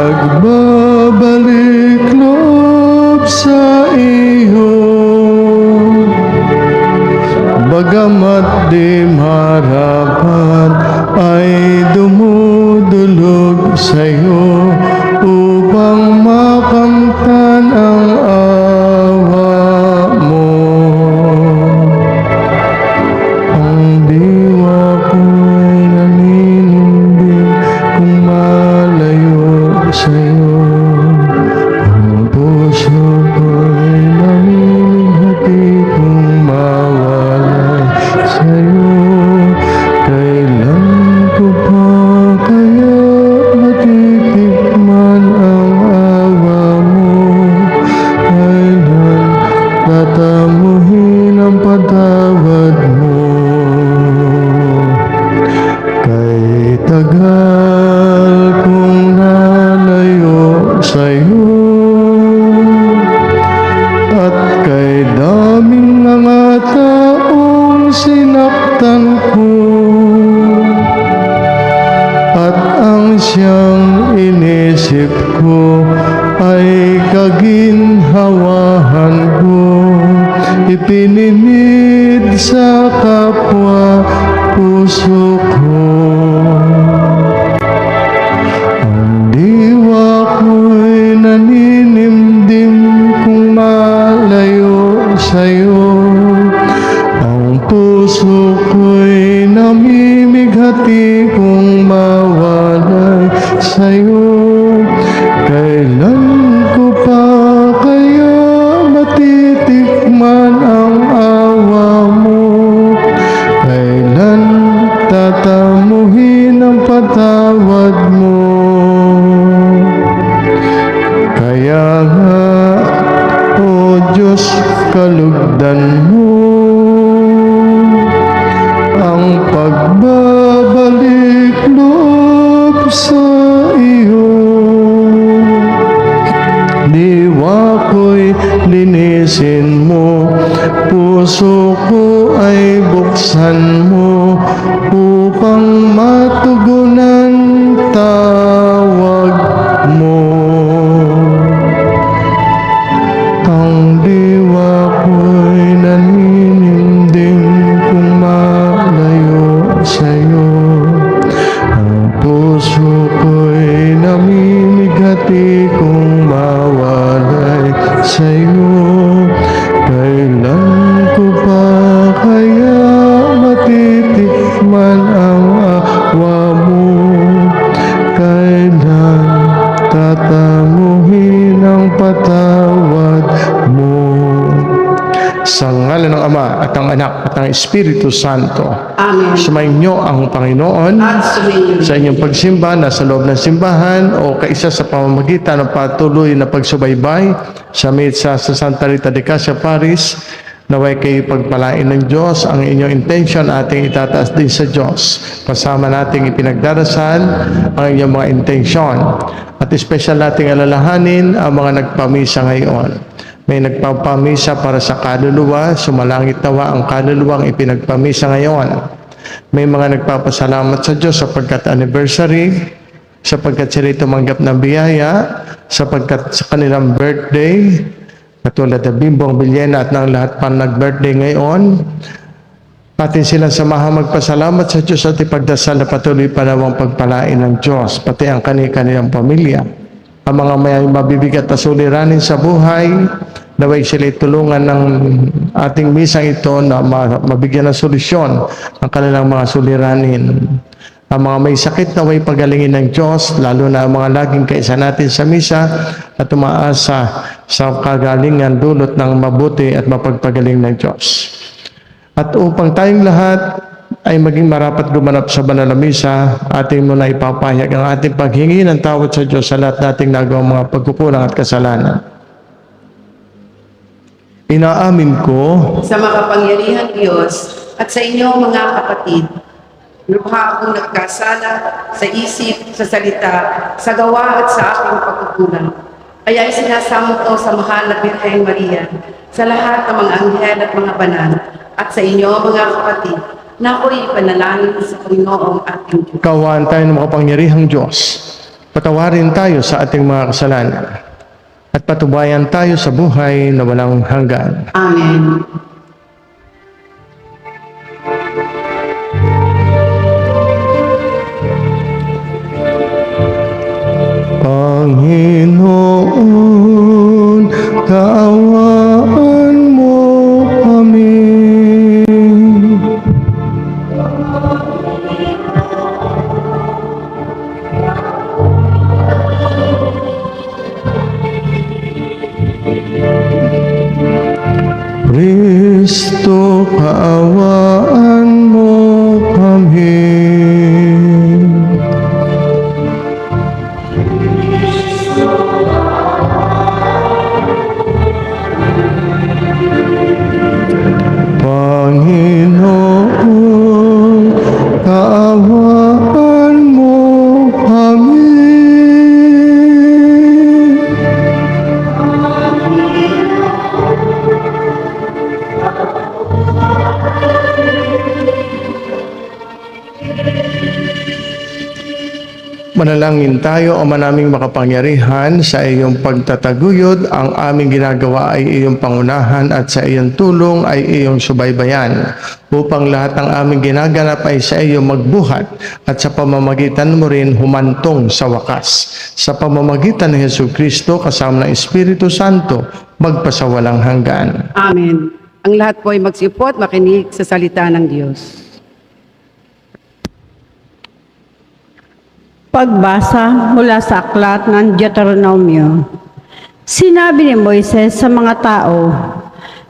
pagbabalik loob sa iyo, bagamat di marapat ay dumudulog sa iyo upang makamtan ang awa mo. Ang diwa ko'y naninindi kung malayo sa iyo. Ang puso ko'y namimihati kung mawalay sa iyo. Kailan ko pa kaya matitikman ang awa mo? Kailan tatamuhin ang patawad mo? Kay tagal kong nalayo sa'yo, at kay daming mga taong sinaktan ko, at ang siyang inisip ko ay kaginhawahan ko, ipininid sa kapwa puso ko. Ang diwa ko'y naninimdim kung malayo sa'yo. Ang puso ko'y namimighati kung mawalay sa'yo. Kailan ko pa kaya matitikman ang awa mo? Kailan tatamuhin ang patawad mo? Kaya nga, O Diyos, kalugdan mo ang pagbabalik loob sa iyo. Diwa ko'y linisin mo, puso ko ay buksan mo, upang matugunan tawag mo. Ang diwa ko'y naninimdim kung malayo sa'yo. Ang puso ko'y namimigati kung mawalay sa'yo. Kailan ko pa kaya matitikman ang awa mo? Kailan tatamuhin ang patawad mo? Sa ngalan ng Ama at ng Anak at ng Espiritu Santo. Amen. Sumainyo ang Panginoon At sumainyo. sa inyong pagsimba na sa loob ng simbahan o kaisa sa pamamagitan ng patuloy na pagsubaybay sa misa sa Santa Rita de Casia Paris. Naway kayo pagpalain ng Diyos ang inyong intention, ating itataas din sa Diyos. Kasama nating ipinagdarasal ang inyong mga intensyon. At special nating alalahanin ang mga nagpamisa ngayon. May nagpapamisa para sa kaluluwa, sumalangit nawa ang kaluluwang ipinagpamisa ngayon. May mga nagpapasalamat sa Diyos sapagkat anniversary, sapagkat sila tumanggap ng biyaya, sapagkat sa kanilang birthday, katulad ng Bimbong Villena at ng lahat pa nag-birthday ngayon. Atin silang samahan magpasalamat sa Diyos at ipagdasal na patuloy pa namang pagpalain ng Diyos, pati ang kanilang pamilya. Ang mga may mabibigat na suliranin sa buhay, naway sila tulungan ng ating misang ito na mabigyan ng solusyon ang kanilang mga suliranin. Ang mga may sakit na way pagalingin ng Diyos, lalo na ang mga laging kaisa natin sa misa at umaasa sa kagalingan dulot ng mabuti at mapagpagaling ng Diyos. At upang tayong lahat ay maging marapat gumanap sa banal na misa, ating muna ipapahayag ang ating paghingi ng tawad sa Diyos sa lahat nating nagawang mga pagkukulang at kasalanan. Inaamin ko sa makapangyarihan Diyos at sa inyong mga kapatid, lubha akong nagkasala sa isip, sa salita, sa gawa at sa aking pagkukulang. Kaya isinasamo ko sa mahal na Birheng Maria, sa lahat ng mga anghel at mga banal, at sa inyo mga kapatid, na ako'y ipanalangin sa Panginoong ating Diyos. Kawan tayo ng makapangyarihang Diyos. Patawarin tayo sa ating mga kasalanan at patubayan tayo sa buhay na walang hanggan. Amen. Panginoon, kaawaan mo kami. Kristo, kaawaan mo kami. Panginoon, kaawaan mo kami. Manalangin tayo, Ama naming makapangyarihan, sa iyong pagtataguyod, ang aming ginagawa ay iyong pangunahan at sa iyong tulong ay iyong subaybayan, upang lahat ng aming ginaganap ay sa iyo magbuhat at sa pamamagitan mo rin humantong sa wakas. Sa pamamagitan ni Jesucristo kasama ng Espiritu Santo, magpasawalang hanggan. Amen. Ang lahat po ay magsiupo at makinig sa salita ng Diyos. Pagbasa mula sa aklat ng Deuteronomio. Sinabi ni Moises sa mga tao,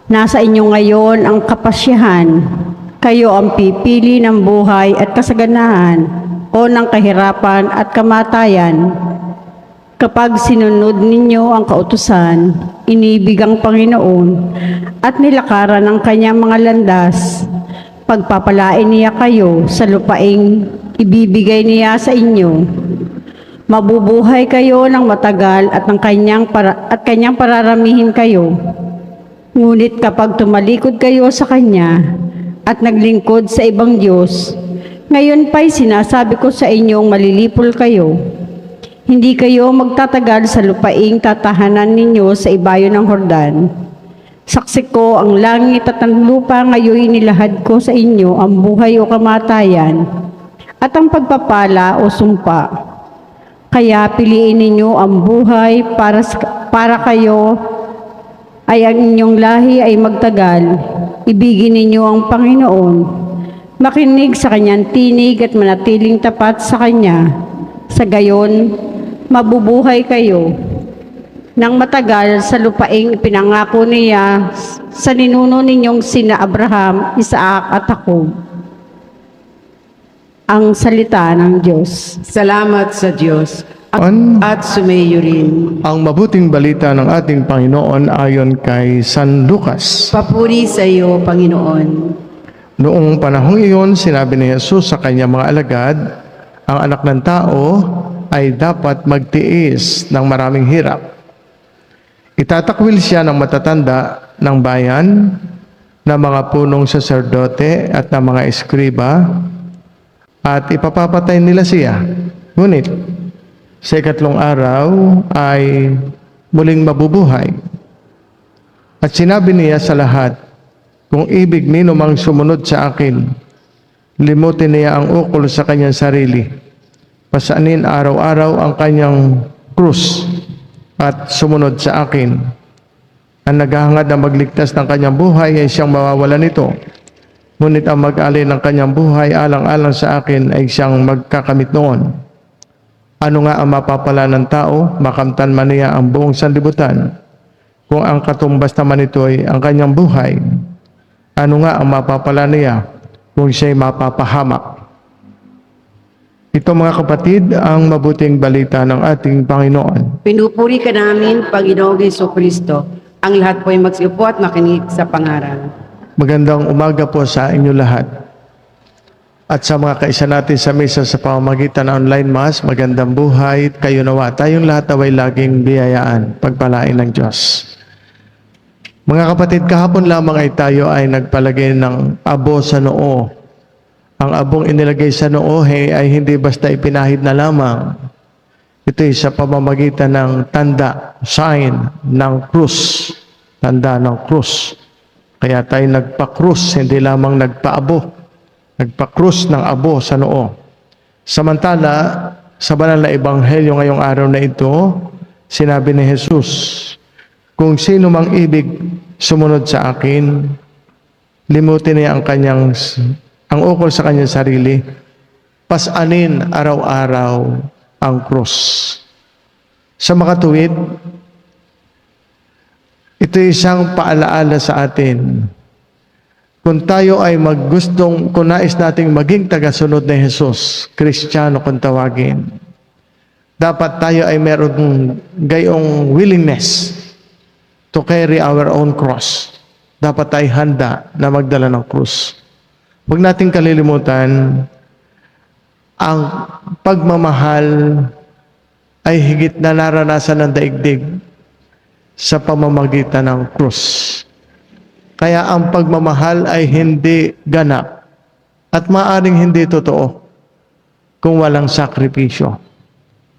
"Nasa inyo ngayon ang kapasyahan. Kayo ang pipili ng buhay at kasaganahan o ng kahirapan at kamatayan. Kapag sinunod ninyo ang kautusan, inibig ang Panginoon at nilakaran ang kanyang mga landas, pagpapalain niya kayo sa lupaing ibibigay niya sa inyo. Mabubuhay kayo ng matagal at kanyang pararamihin kayo. Ngunit kapag tumalikod kayo sa kanya at naglingkod sa ibang Diyos, ngayon pa'y sinasabi ko sa inyong malilipol kayo. Hindi kayo magtatagal sa lupaing tatahanan ninyo sa ibayo ng Hordan. Saksi ko ang langit at ang lupa, ngayon nilahad ko sa inyo ang buhay o kamatayan at ang pagpapala o sumpa. Kaya piliin ninyo ang buhay para kayo ay ang inyong lahi ay magtagal. Ibigin ninyo ang Panginoon. Makinig sa kanyang tinig at manatiling tapat sa kanya. Sa gayon, mabubuhay kayo nang matagal sa lupaing pinangako niya sa ninuno ninyong sina Abraham, Isaac at Jacob." Ang salita ng Diyos. Salamat sa Diyos. An- At sumayo rin. Ang mabuting balita ng ating Panginoon ayon kay San Lucas. Papuri sa iyo, Panginoon. Noong panahong iyon, sinabi ni Jesus sa kanyang mga alagad, ang anak ng tao ay dapat magtiis ng maraming hirap. Itatakwil siya ng matatanda ng bayan, ng mga punong saserdote at ng mga eskriba, at ipapapatay nila siya. Ngunit, sa ikatlong araw ay muling mabubuhay. At sinabi niya sa lahat, kung ibig nino mang sumunod sa akin, limutin niya ang ukol sa kanyang sarili. Pasanin araw-araw ang kanyang krus at sumunod sa akin. Ang naghahangad na magligtas ng kanyang buhay ay siyang mawawala nito. Ngunit ang mag-alay ng kanyang buhay alang-alang sa akin ay siyang magkakamit noon. Ano nga ang mapapala ng tao, makamtan man niya ang buong sanlibutan, kung ang katumbas naman ito ay ang kanyang buhay? Ano nga ang mapapala niya kung siya'y mapapahamak? Ito mga kapatid, ang mabuting balita ng ating Panginoon. Pinupuri ka namin, Panginoong Jesucristo. Ang lahat po ay magsiupo at makinig sa pangaral. Magandang umaga po sa inyo lahat. At sa mga kaisa natin sa mesa sa pamamagitan ng online mass, magandang buhay kayo nawa. Tayong lahat naway laging biyayaan, pagpalain ng Diyos. Mga kapatid, kahapon lamang ay tayo ay nagpalagay ng abo sa noo. Ang abong inilagay sa noo ay hindi basta ipinahid na lamang. Ito ay sa pamamagitan ng tanda, sign ng krus. Tanda ng krus. Kaya tayo nagpa-krus, hindi lamang nagpa-abo. Nagpa-krus ng abo sa noo. Samantala, sa banal na ebanghelyo ngayong araw na ito, sinabi ni Jesus, kung sino mang ibig sumunod sa akin, limutin niya ang ukol sa kanyang sarili, pasanin araw-araw ang krus. Sa makatuwid, ito isang paalaala sa atin. Kung tayo ay kung nais nating maging tagasunod ni Jesus, Kristiyano kung tawagin, dapat tayo ay meron gayong willingness to carry our own cross. Dapat tayo handa na magdala ng krus. Huwag nating kalilimutan, ang pagmamahal ay higit na naranasan ng daigdig sa pamamagitan ng krus. Kaya ang pagmamahal ay hindi ganap at maaring hindi totoo kung walang sakripisyo,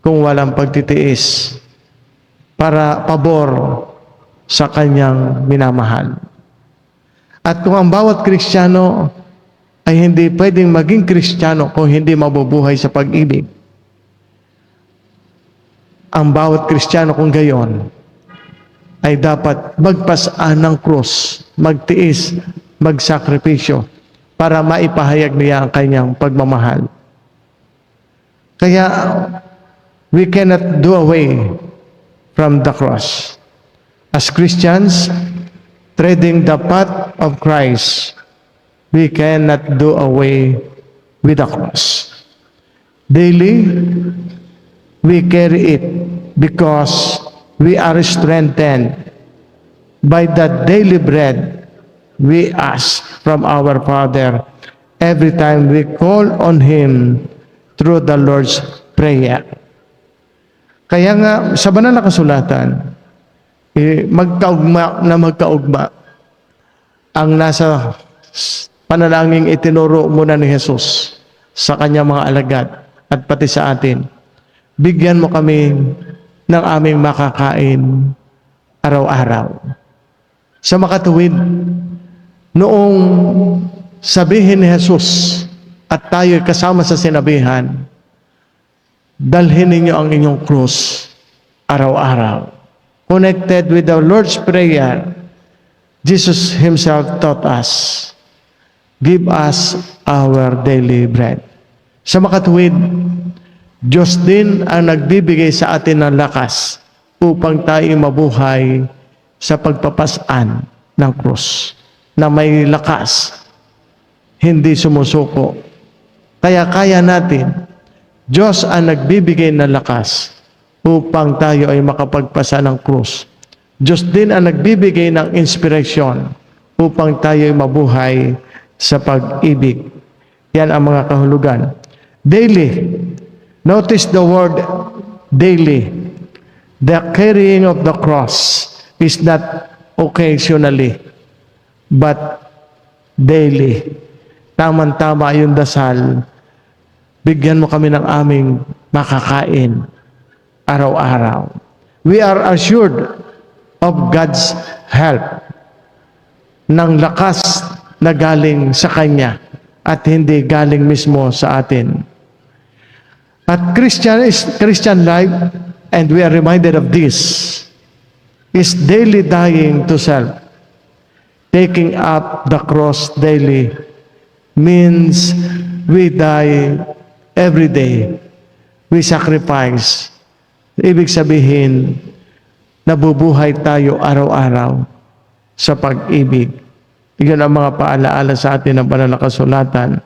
kung walang pagtitiis para pabor sa kanyang minamahal. At kung ang bawat Kristiyano ay hindi pwedeng maging Kristiyano kung hindi mabubuhay sa pag-ibig, ang bawat Kristiyano kung gayon ay dapat magpasaan ng krus, magtiis, magsakripisyo para maipahayag niya ang kanyang pagmamahal. Kaya we cannot do away from the cross. As Christians, treading the path of Christ, we cannot do away with the cross. Daily, we carry it because we are strengthened by the daily bread we ask from our Father every time we call on Him through the Lord's Prayer. Kaya nga, sa banal na kasulatan, magkaugma ang nasa panalangin itinuro muna ni Jesus sa kanyang mga alagad at pati sa atin. Bigyan mo kami ng aming makakain araw-araw. Sa makatuwid, noong sabihin ni Jesus at tayo kasama sa sinabihan, dalhin ninyo ang inyong krus araw-araw. Connected with the Lord's Prayer, Jesus Himself taught us, give us our daily bread. Sa makatuwid, Diyos din ang nagbibigay sa atin ng lakas upang tayo mabuhay sa pagpapasan ng krus na may lakas, hindi sumusuko. Kaya kaya natin, Diyos ang nagbibigay ng lakas upang tayo ay makapagpasa ng krus. Diyos din ang nagbibigay ng inspirasyon upang tayo ay mabuhay sa pag-ibig. Yan ang mga kahulugan. Daily, notice the word daily. The carrying of the cross is not occasionally, but daily. Tama-tama yung dasal. Bigyan mo kami ng aming makakain araw-araw. We are assured of God's help, ng lakas na galing sa Kanya at hindi galing mismo sa atin. At Christian life, and we are reminded of this, is daily dying to self. Taking up the cross daily means we die every day. We sacrifice. Ibig sabihin, nabubuhay tayo araw-araw sa pag-ibig. Iyan ang mga paalaala sa atin ng banal na kasulatan.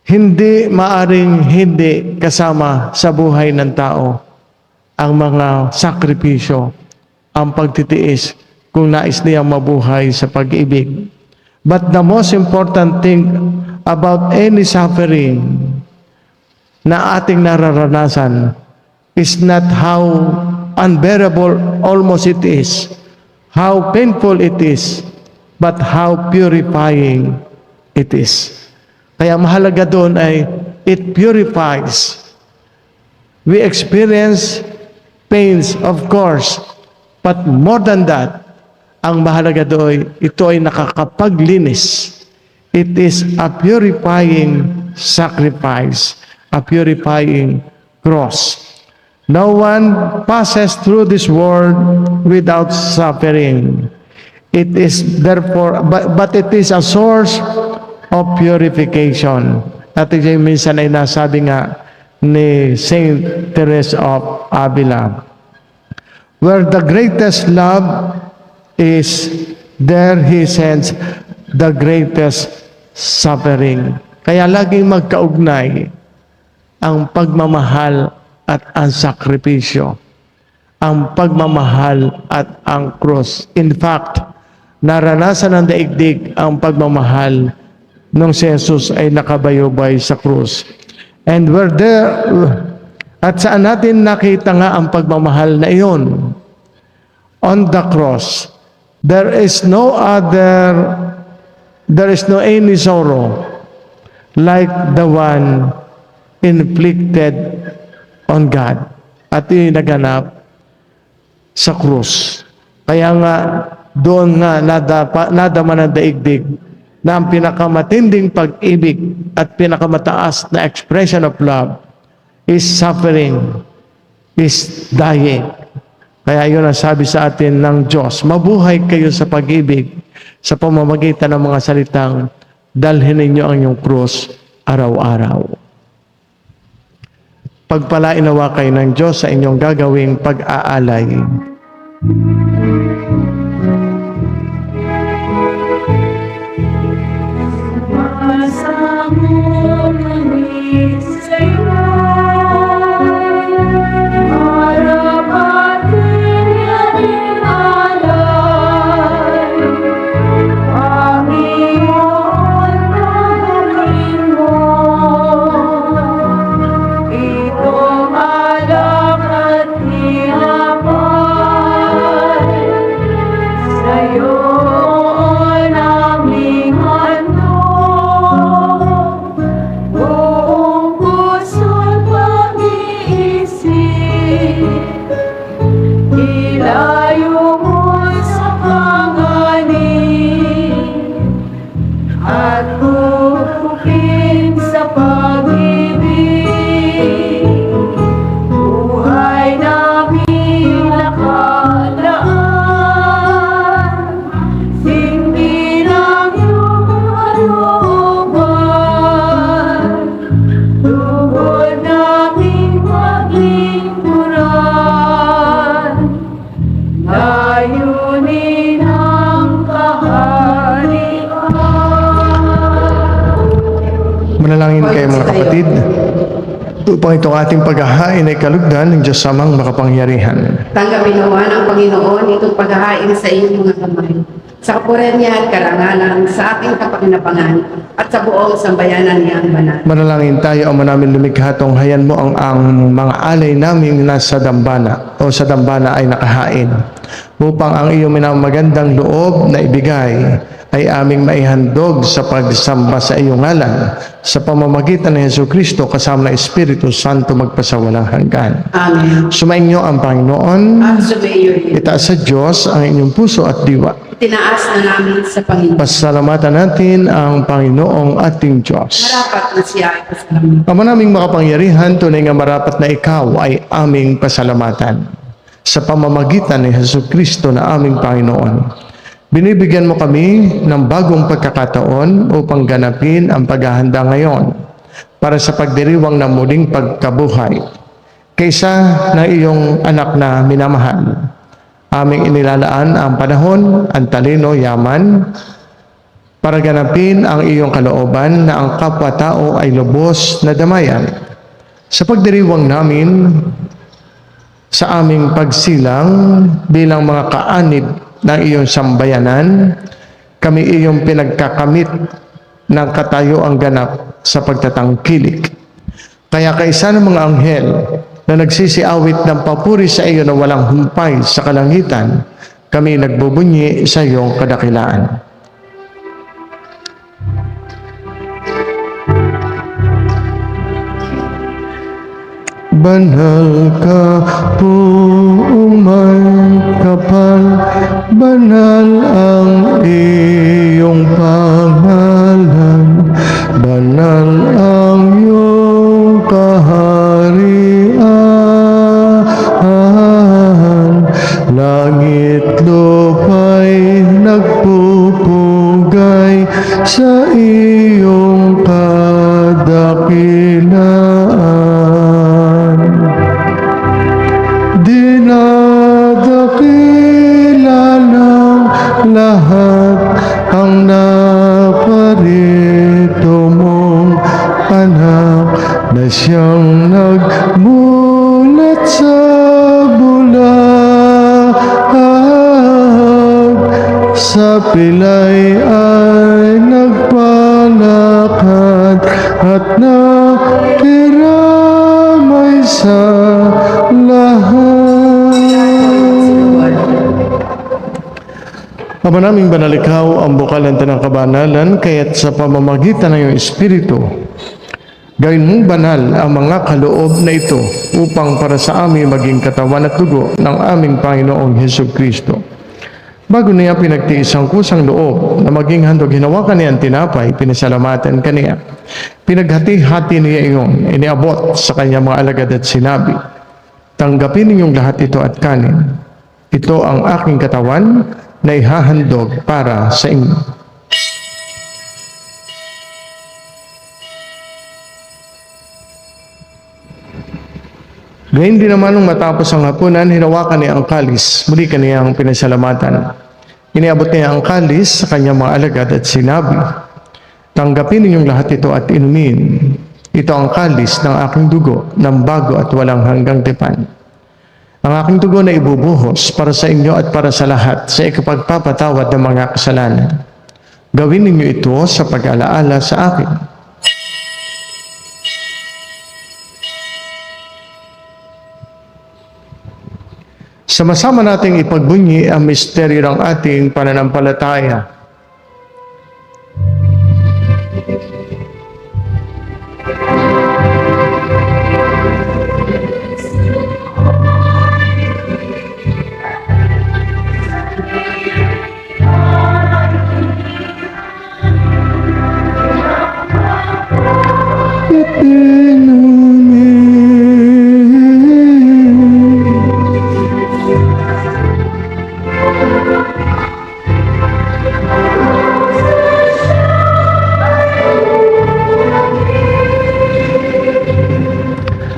Hindi maaring hindi kasama sa buhay ng tao ang mga sakripisyo, ang pagtitiis kung nais niyang mabuhay sa pag-ibig. But the most important thing about any suffering na ating nararanasan is not how unbearable almost it is, how painful it is, but how purifying it is. Kaya mahalaga doon ay it purifies We experience pains, of course. But more than that, ang mahalaga doon, ito ay nakakapaglinis. It is a purifying sacrifice, a purifying cross. No one passes through this world without suffering. It is therefore, but it is a source of purification. At ito minsan ay nasabi nga ni Saint Teresa of Avila, where the greatest love is, there he sends the greatest suffering. Kaya laging magkaugnay ang pagmamahal at ang sakripisyo, ang pagmamahal at ang krus. In fact, naranasan ng daigdig ang pagmamahal nung si Jesus ay nakabayubay sa krus. And we're there, at saan natin nakita nga ang pagmamahal na iyon? On the cross. There is no any sorrow like the one inflicted on God. At inaganap sa krus. Kaya nga, doon nga nadaman ng daigdig na ang pinakamatinding pag-ibig at pinakamataas na expression of love is suffering, is dying. Kaya yun ang sabi sa atin ng Diyos, mabuhay kayo sa pag-ibig sa pamamagitan ng mga salitang, dalhin ninyo ang inyong krus araw-araw. Pagpalain nawa kayo ng Diyos sa inyong gagawing pag-aalay. Manalangin kayo mga kapatid, upang itong ating paghahain ay kalugdan ng Diyos samang makapangyarihan. Tanggapin nawa ng Panginoon itong paghahain sa iyong mga kamay, sa kapuren niya at karangalan, sa ating kapakinabangan, at sa buong sambayanan niyang banal. Manalangin tayo, Ama namin lumikha, tunghayan mo ang mga alay namin nasa dambana o sa dambana ay nakahain, upang ang iyong minamagandang loob na ibigay ay aming maihandog sa pagsamba sa iyong ngalan sa pamamagitan ng Jesucristo kasama ng Espiritu Santo magpasawalang hanggan. Amen. Sumainyo ang Panginoon. At sumayo Itaas sa Diyos ang inyong puso at diwa. Tinaas na namin sa Panginoon. Pasalamatan natin ang Panginoong ating Diyos. Marapat na siya ay pasalamatan. Ama naming makapangyarihan, tunay nga marapat na ikaw ay aming pasalamatan. Sa pamamagitan ni Jesucristo na aming Panginoon, binibigyan mo kami ng bagong pagkakataon upang ganapin ang paghahanda ngayon para sa pagdiriwang ng muling pagkabuhay kaysa ng iyong anak na minamahal. Aming inilalaan ang panahon, ang talino, yaman, para ganapin ang iyong kalooban na ang kapwa-tao ay lubos na damayan. Sa pagdiriwang namin sa aming pagsilang bilang mga kaanib ng iyong sambayanan, kami iyong pinagkakamit ng katayuang ganap sa pagtatangkilik. Kaya kaisa ng mga anghel na nagsisiawit ng papuri sa iyo na walang humpay sa kalangitan, kami nagbubunyi sa iyong kadakilaan. banal ka, buong may kapal, banal ang iyong pangalan, banal ang iyong kaharian. Langit lupa'y nagpupugay sa iyong kadakilaan. Dinadakila ng lahat ang naparito mong anak na siyang nagmulat sa bulag, sa pilay ay nagpalakad at nakiramay sa lahat. Ama naming banal, ikaw ang bukal ng tanang kabanalan, kaya't sa pamamagitan ng iyong Espiritu, gawin mong banal ang mga kaloob na ito upang para sa amin maging katawan at dugo ng aming Panginoong Hesukristo. Bago niya pinagtiis ang kusang loob na maging handog, hinawakan niya ang tinapay, pinasalamatan kaniya. Pinaghati-hati niya iyon, iniabot sa kanyang mga alagad at sinabi, "Tanggapin ninyong lahat ito at kanin. Ito ang aking katawan na ihahandog para sa inyo." Gayun din naman nung matapos ang hapunan, hinawakan niya ang kalis, muli kaniyang pinasalamatan. Iniabot niya ang kalis sa kanyang mga alagad at sinabi, "Tanggapin ninyong lahat ito at inumin. Ito ang kalis ng aking dugo, ng bago at walang hanggang tipan. Ang aking dugo na ibubuhos para sa inyo at para sa lahat sa ikapagpapatawad ng mga kasalanan. Gawin ninyo ito sa pag-alaala sa akin." Sama-sama nating ipagbunyi ang misteryo ng ating pananampalataya.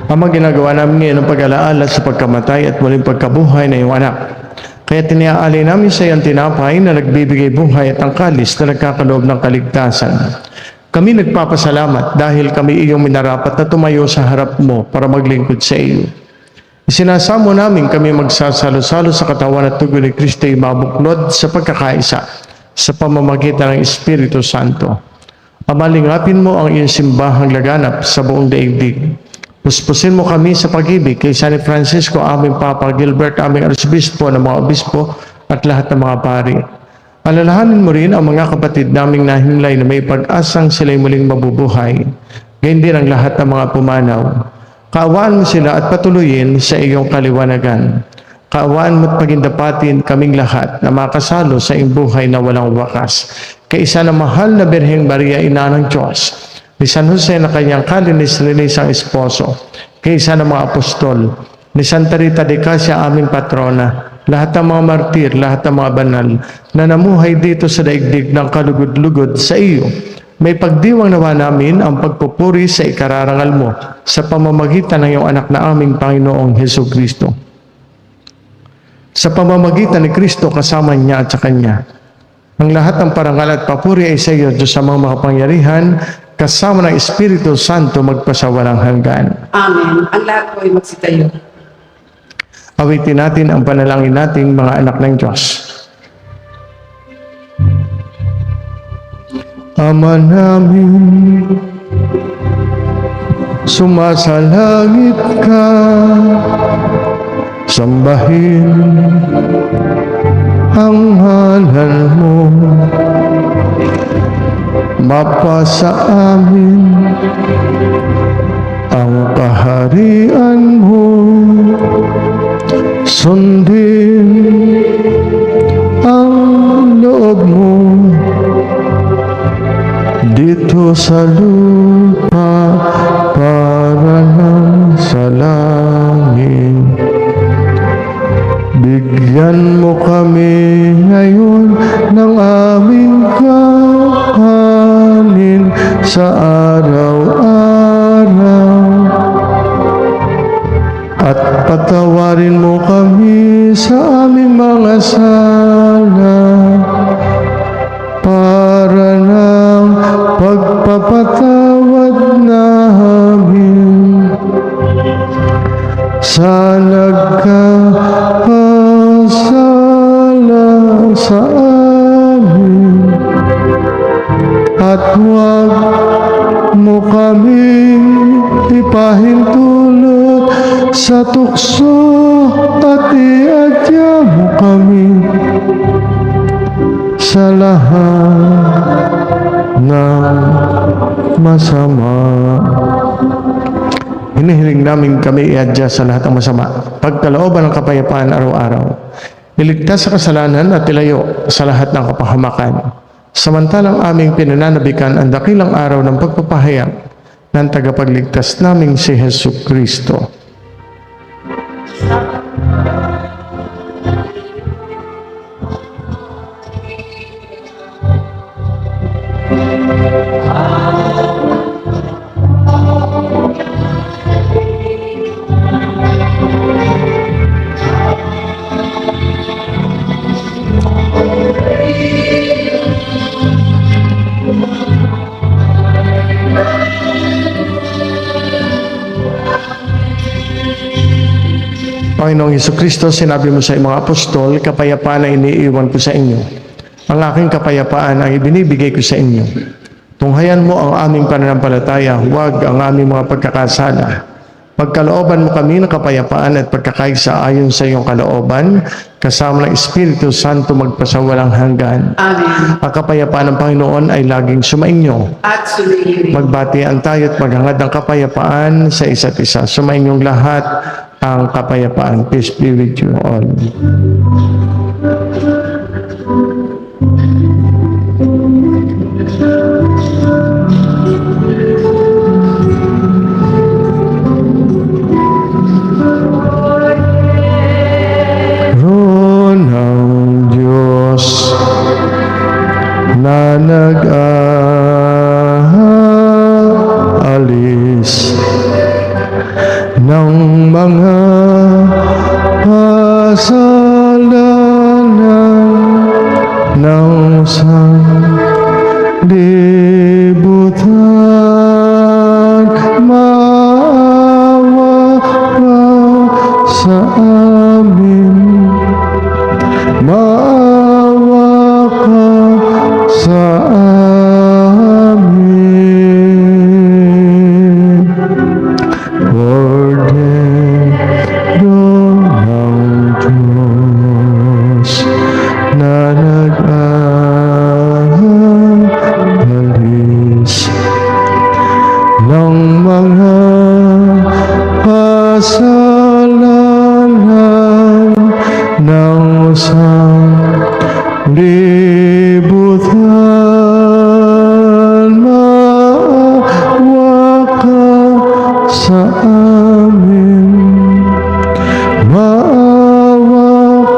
Ama, ginagawa namin ngayon ang pag-alaala sa pagkamatay at muling pagkabuhay na iyong anak. Kaya tiniaalay namin sa iyong tinapay na nagbibigay buhay at ang kalis na nagkakaloob ng kaligtasan. Kami nagpapasalamat dahil kami iyong minarapat na tumayo sa harap mo para maglingkod sa iyo. Isinasamo namin kami magsasalo-salo sa katawan at tugo ni Kristo ay mabuklod sa pagkakaisa sa pamamagitan ng Espiritu Santo. Ama, lingapin mo ang iyong simbahang laganap sa buong daigdig. Puspusin mo kami sa pag-ibig kay San Francisco, aming Papa Gilbert, aming Arsobispo, ng mga obispo at lahat ng mga pari. Alalahanin mo rin ang mga kapatid naming nahimlay na may pag-asang sila'y muling mabubuhay. Gayon din ang lahat ng mga pumanaw. Kaawaan mo sila at patuloyin sa iyong kaliwanagan. Kaawaan mo at pagindapatin kaming lahat na makasalo sa iyong buhay na walang wakas. Kay isa na mahal na Birheng Maria, Ina ng Diyos, ni San Jose na kanyang kalinis-linisang esposo, kay isa ng mga apostol, ni Santa Rita de Casia, aming patrona, lahat ng mga martir, lahat ng mga banal, na namuhay dito sa daigdig ng kalugod-lugod sa iyo. May pagdiwang nawa namin ang pagpupuri sa ikararangal mo sa pamamagitan ng iyong anak na aming Panginoong Hesukristo. Sa pamamagitan ni Kristo kasama niya at sa Kanya, ang lahat ng parangal at papuri ay sa iyo, Diyos sa mga makapangyarihan, kasama ng Espiritu Santo magpasawalang hanggan. Amen. Ang lahat po ay magsitayo. Awitin natin ang panalangin nating mga anak ng Diyos. Ama namin, sumasalangit ka, sambahin ang ngalan mo. Mapasa amin ang kaharian mo, sundin ang loob mo dito sa lupa para lang sa langit. Bigyan mo kami ngayon ng aming kakanin sa araw-araw. At patawarin mo kami sa aming mga sala para ng pagpapatawad namin sa nagkakasala sa amin. At huwag mo kami ipahintulot sa tukso at iadya mo kami sa lahat ng masama. Hinihiling namin kami iadya sa lahat ng masama, pagkalooban ng kapayapaan araw-araw, iligtas sa kasalanan at ilayo sa lahat ng kapahamakan. Samantalang aming pinananabikan ang dakilang araw ng pagpapahayag ng tagapagligtas naming si Hesus Kristo. Panginoong Hesukristo, sinabi mo sa mga apostol, kapayapaan ang iniiwan ko sa inyo. Ang aking kapayapaan ang ibinibigay ko sa inyo. Tunghayan mo ang aming pananampalataya, huwag ang aming mga pagkakasala. Pagkalooban mo kami ng kapayapaan at pagkakaisa ayon sa iyong kalooban, kasama ng Espiritu Santo magpasawalang hanggan. Amen. Ang kapayapaan ng Panginoon ay laging sumainyo. At sumainyo rin. Magbatian tayo at maghangad ng kapayapaan sa isa't isa. Sumainyong lahat ang kapayapaan. Peace be with you all. Roon ng Diyos na nag-aalis ng mga kasalanan ng sanlibutan, maawa ka sa amin, maawa ka sa amin. Cordero ng Diyos na nag-aalis ng mga kasalanan ng sanlibutan, maawa ka sa amin, maawa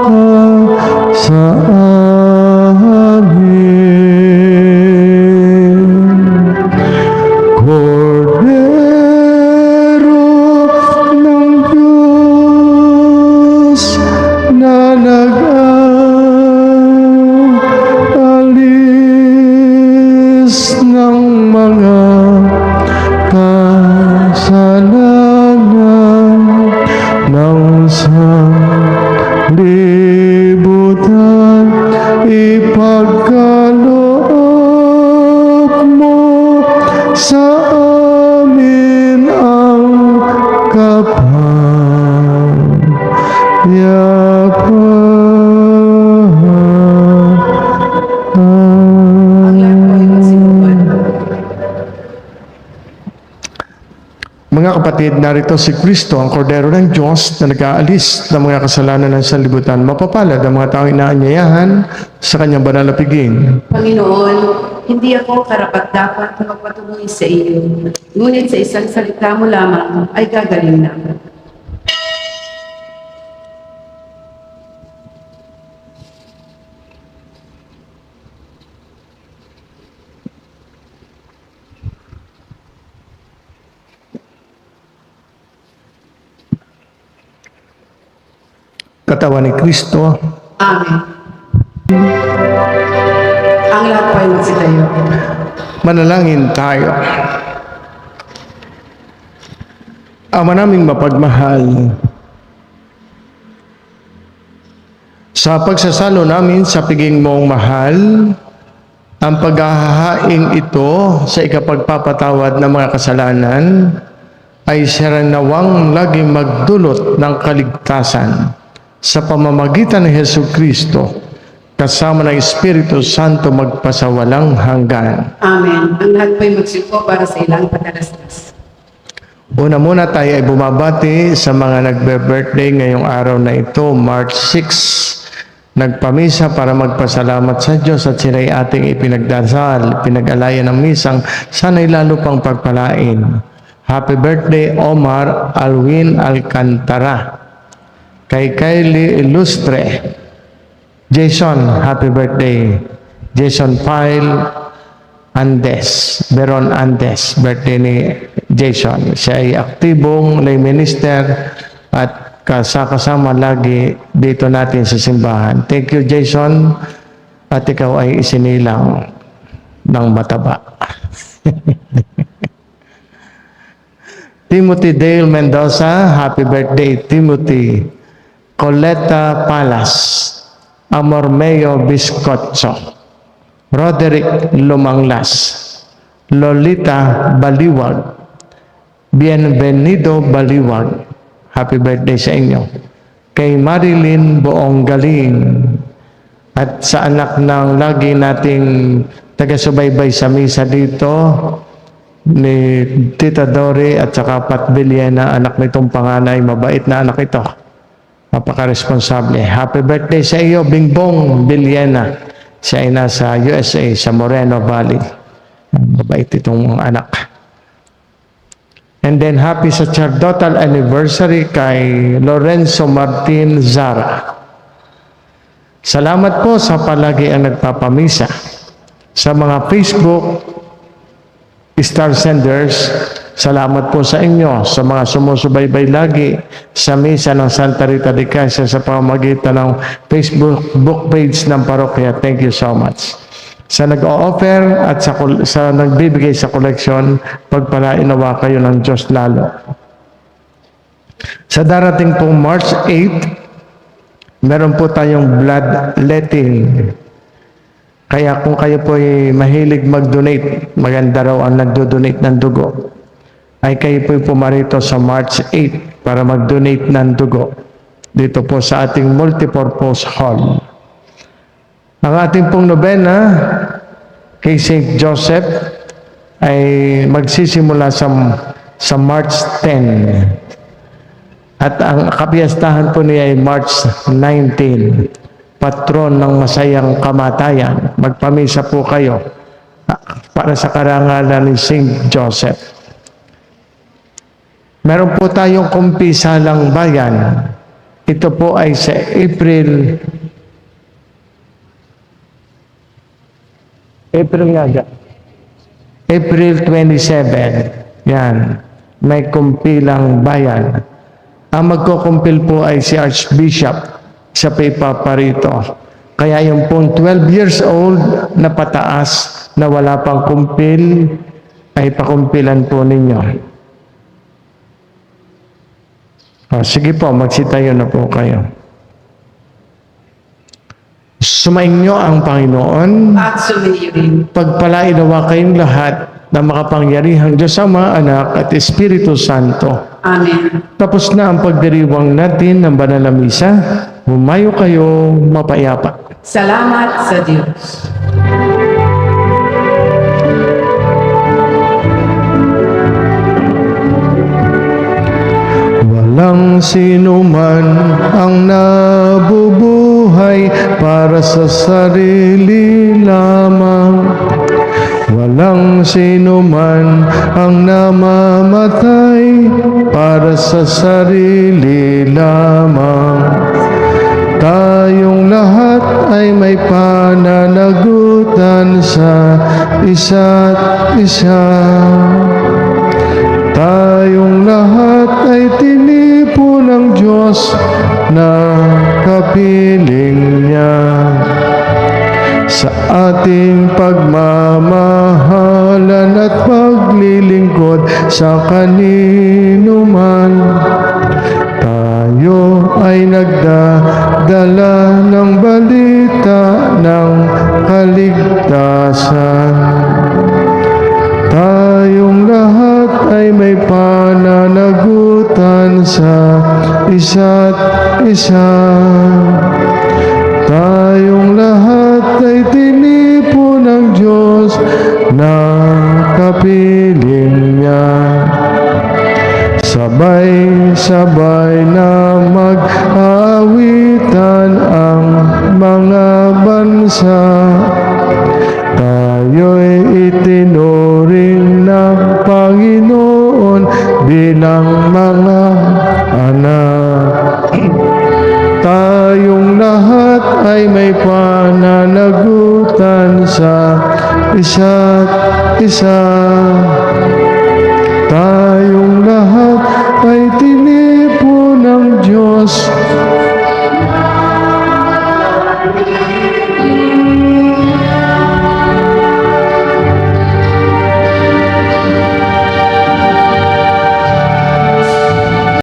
ka sa amin. Cordero ng Diyos na nag-aalis ng mga kasalanan ng sanlibutan, ipagkaloob mo sa amin ang Ang lahat po ay magsinuban. Mga kapatid, kapatid, narito si Kristo, ang kordero ng Diyos na nag-aalis ng mga kasalanan ng sanlibutan. Mapapalad ang mga taong inaanyayahan sa kanyang banal na piging. Panginoon, hindi ako karapat-dapat na magpatuloy sa iyo. Ngunit sa isang salita mo lamang ay gagaling na ako. Katawan ni Kristo, Amen. Ang lahat po ay magsitayo. manalangin tayo. Ama naming mapagmahal, sa pagsasalo namin sa piging mong mahal, ang paghahaing ito sa ikapagpapatawad ng mga kasalanan ay siranawang laging magdulot ng kaligtasan sa pamamagitan ng Hesu Kristo kasama ng Espiritu Santo magpasawalang hanggan. Amen. Ang lahat po ay magsipo para sa ilang padalastas. Una muna tayo ay bumabati sa mga nagbe-birthday ngayong araw na ito, March 6. Nagpamisa para magpasalamat sa Diyos at sila'y ating ipinagdasal, pinag-alayan ng misang sana'y lalo pang pagpalain. Happy birthday, Omar Alwin Alcantara. Kay Kylie Ilustre. Jason, happy birthday. Jason Pyle Andes, Beron Andes, birthday ni Jason. Siya ay aktibong lay minister at kasama lagi dito natin sa simbahan. Thank you, Jason. At ikaw ay isinilang ng mataba. Timothy Dale Mendoza, happy birthday, Timothy. Coleta Palas, Amormeo Biscotso, Roderick Lumanglas, Lolita Baliwag, Bienvenido Baliwag, happy birthday sa inyo. Kay Marilyn Buong Galing, at sa anak ng lagi nating taga-subaybay sa misa dito, ni Tita Dory at saka Pat Villena, anak nitong panganay, mabait na anak ito. Napaka-responsable. Happy birthday sa iyo, Bingbong Villena. Siya ay nasa USA, sa Moreno Valley. Mabait itong anak. And then happy sacerdotal anniversary kay Lorenzo Martin Zara. Salamat po sa palagi ang nagpapamisa. Sa mga Facebook Star Senders, salamat po sa inyo, sa mga sumusubaybay lagi sa misa ng Santa Rita de Casiar sa pamamagitan ng Facebook book page ng parokya. Thank you so much. Sa nag-o-offer at sa nagbibigay sa koleksyon, pagpalain nawa kayo ng Diyos lalo. Sa darating pong March 8, meron po tayong bloodletting. Kaya kung kayo po ay mahilig mag-donate, maganda raw ang nagdo-donate ng dugo, ay kayo po pumarito sa March 8 para mag-donate ng dugo dito po sa ating multipurpose hall. Ang ating pong nobena kay St. Joseph ay magsisimula sa March 10. At ang kapiyastahan po niya ay March 19. Patron ng masayang kamatayan. Magpamisa po kayo para sa karangalan ni St. Joseph. Meron po tayong kumpisalang bayan. Ito po ay sa April April 27. Yan. May kumpilang bayan. Ang magkukumpil po ay si Archbishop sa Paparito. Kaya yung pong 12 years old na pataas na wala pang kumpil ay pakumpilan po ninyo. Sige po, magsitayo na po kayo. Sumainyo ang Panginoon. At sumainyo rin. Pagpalain nawa kayong lahat na makapangyarihang Diyos Ama, Anak at Espiritu Santo. Amen. Tapos na ang pagdiriwang natin ng banal na misa. Humayo kayo mapayapa. Salamat sa Diyos. Walang sino man ang nabubuhay para sa sarili lamang. Walang sino man ang namamatay para sa sarili lamang. Tayong lahat ay may pananagutan sa isa't isa. Tayong lahat ay tinipo ng Diyos na kapiling niya. Sa ating pagmamahalan at paglilingkod sa kanino man, tayo ay nagdadala ng balita ng kaligtasan. Tayong lahat ay may pananagutan sa isa't isa. Tayong lahat ay tinipo ng Diyos na kapiling niya. Sabay-sabay na mag-aawitan ang mga bansa. Tayo'y itinuring ng Panginoon bilang mga anak. Tayong lahat ay may pananagutan sa isa't isa.